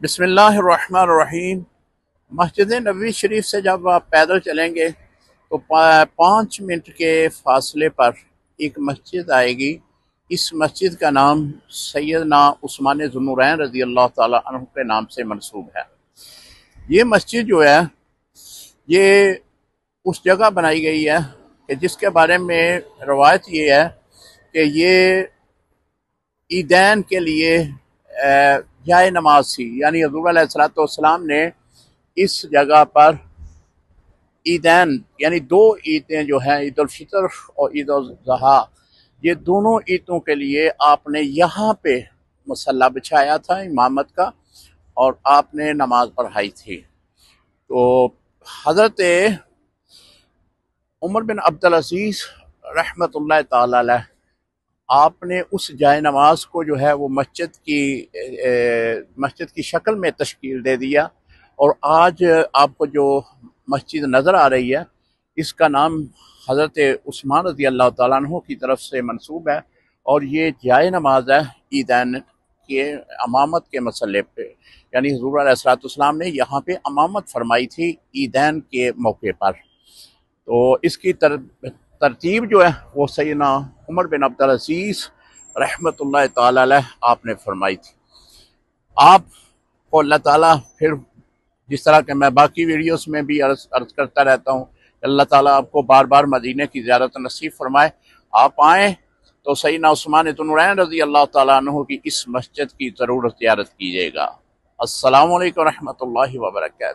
بسم اللہ الرحمن الرحیم۔ مسجد نبوی شریف سے جب آپ پیدل چلیں گے تو 5 منٹ کے فاصلے پر ایک مسجد آئے گی۔ اس مسجد کا نام سیدنا عثمان ذو النورین رضی اللہ تعالیٰ عنہ کے نام سے منسوب ہے۔ یہ مسجد جو ہے یہ اس جگہ بنائی گئی ہے کہ جس کے بارے میں روایت یہ ہے کہ یہ عیدین کے لیے جائے نماز تھی، یعنی حضور علیہ السلام نے اس جگہ پر عیدین یعنی 2 عیدیں جو ہیں، عید الفطر اور عید الاضحیٰ، یہ دونوں عیدوں کے لیے آپ نے یہاں پہ مصلی بچھایا تھا امامت کا، اور آپ نے نماز پڑھائی تھی۔ تو حضرت عمر بن عبدالعزیز رحمۃ اللہ تعالی علیہ، آپ نے اس جائے نماز کو جو ہے وہ مسجد کی شکل میں تشکیل دے دیا، اور آج آپ کو جو مسجد نظر آ رہی ہے اس کا نام حضرت عثمان رضی اللہ تعالیٰ عنہ کی طرف سے منسوب ہے، اور یہ جائے نماز ہے عیدین کے امامت کے مسئلے پہ، یعنی حضور علیہ السلام نے یہاں پہ امامت فرمائی تھی عیدین کے موقع پر۔ تو اس کی ترتیب جو ہے وہ سیدنا عمر بن عبدالعزیز رحمۃ اللہ تعالی علیہ آپ نے فرمائی تھی۔ آپ کو اللہ تعالیٰ پھر جس طرح کہ میں باقی ویڈیوز میں بھی عرض کرتا رہتا ہوں، اللہ تعالیٰ آپ کو بار بار مدینے کی زیارت نصیب فرمائے۔ آپ آئیں تو سیدنا عثمان ذو النورین رضی اللہ تعالیٰ عنہ کی اس مسجد کی ضرور زیارت کیجیے گا۔ السلام علیکم ورحمۃ اللہ وبرکاتہ۔